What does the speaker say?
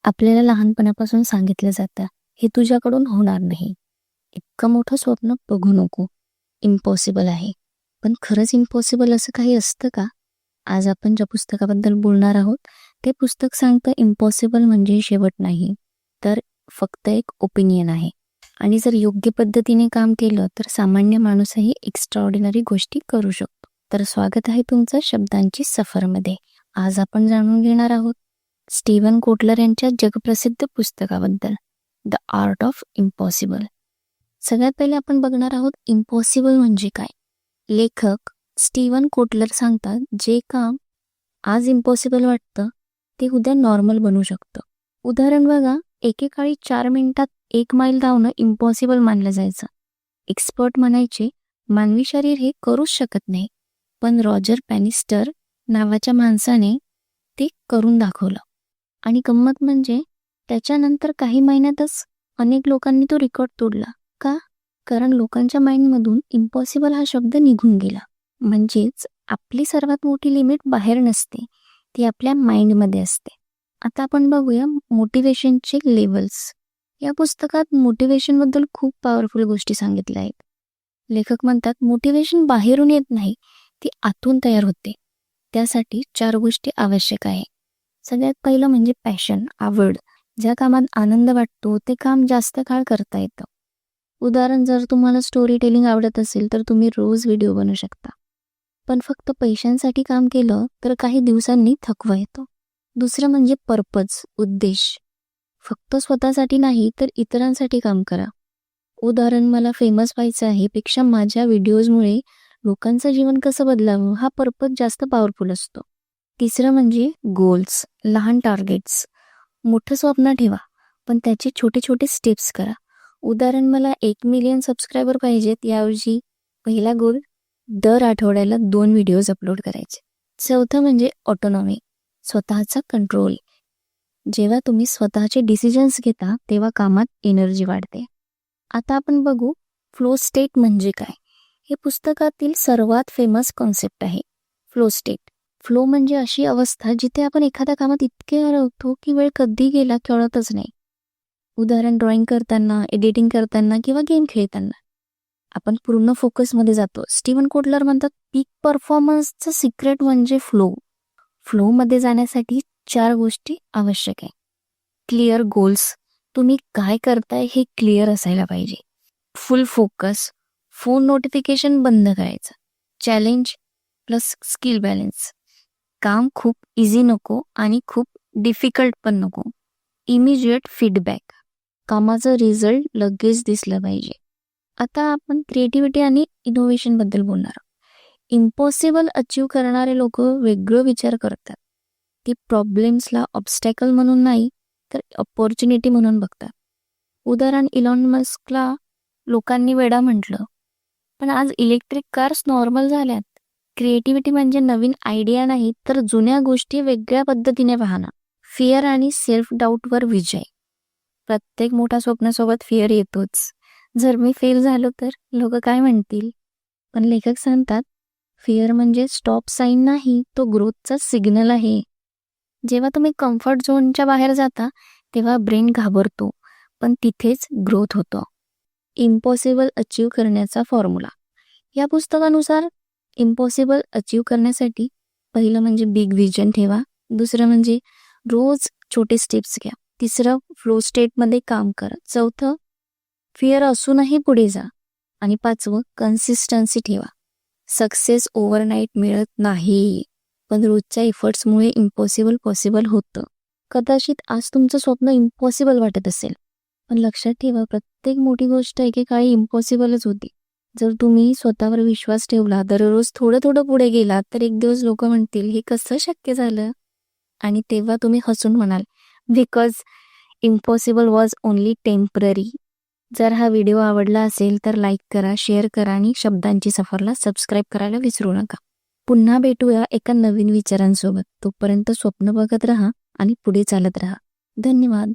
आपल्याला लहानपणापासून सांगितलं जातं, हे तुझ्याकडून होणार नाही. इतकं मोठं स्वप्न बघू नको. इम्पॉसिबल आहे. पण खरंच इम्पॉसिबल असं काही असतं का? आज आपण ज्या पुस्तकाबद्दल बोलणार आहोत, ते पुस्तक सांगतं इम्पॉसिबल म्हणजे शेवट नाही, तर फक्त एक ओपिनियन आहे. आणि जर योग्य पद्धतीने काम केलं तर सामान्य माणूसही एक्स्ट्राऑर्डिनरी गोष्टी करू शकतो. तर स्वागत आहे तुमचं शब्दांची सफरमध्ये. आज आपण जाणून घेणार आहोत स्टीव्हन कोटलर यांच्या जगप्रसिद्ध पुस्तकाबद्दल, द आर्ट ऑफ इम्पॉसिबल. सगळ्यात पहिले आपण बघणार आहोत इम्पॉसिबल म्हणजे काय. लेखक स्टीव्हन कोटलर सांगतात, जे काम आज इम्पॉसिबल वाटतं ते उद्या नॉर्मल बनू शकतं. उदाहरण बघा, एकेकाळी 4 मिनिटात 1 मैल धावणं इम्पॉसिबल मानलं जायचं. एक्सपर्ट म्हणायचे मानवी शरीर हे करूच शकत नाही, पण रॉजर पॅनिस्टर नावाच्या माणसाने ते करून दाखवलं. आणि गंमत म्हणजे त्याच्यानंतर काही महिन्यातच अनेक लोकांनी तो रेकॉर्ड तोडला. का? कारण लोकांच्या माइंडमधून इम्पॉसिबल हा शब्द निघून गेला. म्हणजेच आपली सर्वात मोठी लिमिट बाहेर नसते, ती आपल्या माइंडमध्ये असते. आता आपण बघूया मोटिवेशनचे लेवल्स. या पुस्तकात मोटिवेशनबद्दल खूप पॉवरफुल गोष्टी सांगितल्या आहेत. लेखक म्हणतात, मोटिवेशन बाहेरून येत नाही, ती आतून तयार होते. त्यासाठी 4 गोष्टी आवश्यक आहे. सगळ्यात पहिलं म्हणजे पॅशन, आवड. ज्या कामात आनंद वाटतो ते काम जास्त काळ करता येतं. उदाहरण, जर तुम्हाला स्टोरी टेलिंग आवडत असेल तर तुम्ही रोज व्हिडिओ बनवू शकता. पण फक्त पैशांसाठी काम केलं तर काही दिवसांनी थकवा येतो. दुसरं म्हणजे पर्पज, उद्देश. फक्त स्वतःसाठी नाही तर इतरांसाठी काम करा. उदाहरण, मला फेमस व्हायचं आहे पेक्षा माझ्या व्हिडिओजमुळे लोकांचं जीवन कसं बदलावं हा पर्पज जास्त पॉवरफुल असतो. तिसरं म्हणजे गोल्स, लहान टार्गेट्स. मोठं स्वप्न ठेवा, पण त्याचे छोटे छोटे स्टेप्स करा. उदाहरण, मला 1 मिलियन सबस्क्रायबर पाहिजेत, याऐवजी पहिला गोल दर आठवड्याला 2 व्हिडिओज अपलोड करायचे. चौथं म्हणजे ऑटोनॉमी, स्वतःचा कंट्रोल. जेव्हा तुम्ही स्वतःचे डिसिजन्स घेता तेव्हा कामात एनर्जी वाढते. आता आपण बघू फ्लो स्टेट म्हणजे काय. हे पुस्तकातील सर्वात फेमस कॉन्सेप्ट आहे, फ्लो स्टेट. फ्लो म्हणजे अशी अवस्था जिथे आपण एखाद्या कामात इतके हरवतो की वेळ कधी गेला कळतच नाही. उदाहरण, ड्रॉइंग करताना, एडिटिंग करताना किंवा गेम खेळताना आपण पूर्ण फोकसमध्ये जातो. स्टीव्हन कोटलर म्हणतात, पीक परफॉर्मन्सचं सिक्रेट म्हणजे फ्लो. फ्लोमध्ये जाण्यासाठी 4 गोष्टी आवश्यक आहे. क्लिअर गोल्स, तुम्ही काय करताय हे क्लिअर असायला पाहिजे. फुल फोकस, फोन नोटिफिकेशन बंद करायचं. चॅलेंज प्लस स्किल बॅलन्स, काम खूप इझी नको आणि खूप डिफिकल्ट पण नको. इमिजिएट फीडबॅक, कामाचं रिझल्ट लगेच दिसलं पाहिजे. आता आपण क्रिएटिव्हिटी आणि इनोव्हेशन बद्दल बोलणार. इम्पॉसिबल अचीव्ह करणारे लोक वेगळं विचार करतात. ती प्रॉब्लेम्सला ऑब्स्टॅकल म्हणून नाही तर अपॉर्च्युनिटी म्हणून बघतात. उदाहरण, इलॉन मस्कला लोकांनी वेडा म्हटलं, पण आज इलेक्ट्रिक कार्स नॉर्मल झाल्यात. क्रिएटिव्हिटी म्हणजे नवीन आयडिया नाही तर जुन्या गोष्टी वेगळ्या पद्धतीने पाहणं. फिअर आणि सेल्फ डाऊटवर विजय. प्रत्येक मोठ्या स्वप्नासोबत फिअर येतोच. जर मी फेल झालो तर लोक काय म्हणतील. पण लेखक सांगतात, फिअर म्हणजे स्टॉप साईन नाही, तो ग्रोथचा सिग्नल आहे. जेव्हा तुम्ही कम्फर्ट झोनच्या बाहेर जाता तेव्हा ब्रेन घाबरतो, पण तिथेच ग्रोथ होतो. इम्पॉसिबल अचीव्ह करण्याचा फॉर्म्युला. या पुस्तकानुसार इम्पॉसिबल अचीव्ह करण्यासाठी पहिलं म्हणजे बिग विजन ठेवा. दुसरं म्हणजे रोज छोटे स्टेप्स घ्या. तिसरं, फ्लो स्टेटमध्ये काम करा. चौथं, फिअर असूनही पुढे जा. आणि 5वं, कन्सिस्टन्सी ठेवा. सक्सेस ओव्हरनाईट मिळत नाही, पण रोजच्या एफर्ट्समुळे इम्पॉसिबल पॉसिबल होतं. कदाचित आज तुमचं स्वप्न इम्पॉसिबल वाटत असेल, पण लक्षात ठेवा, प्रत्येक मोठी गोष्ट एकेकाळी इम्पॉसिबलच होती. जर तुम्ही स्वतःवर विश्वास ठेवला, दररोज थोडं थोडं पुढे गेलात, तर एक दिवस लोक म्हणतील, हे कसं शक्य झालं. आणि तेव्हा तुम्ही हसून म्हणाल, because impossible was only temporary. जर हा व्हिडिओ आवडला असेल तर लाईक करा, शेअर करा आणि शब्दांची सफरला सबस्क्राईब करायला विसरू नका. पुन्हा भेटूया एका नवीन विचारांसोबत. तोपर्यंत स्वप्न बघत राहा आणि पुढे चालत राहा. धन्यवाद.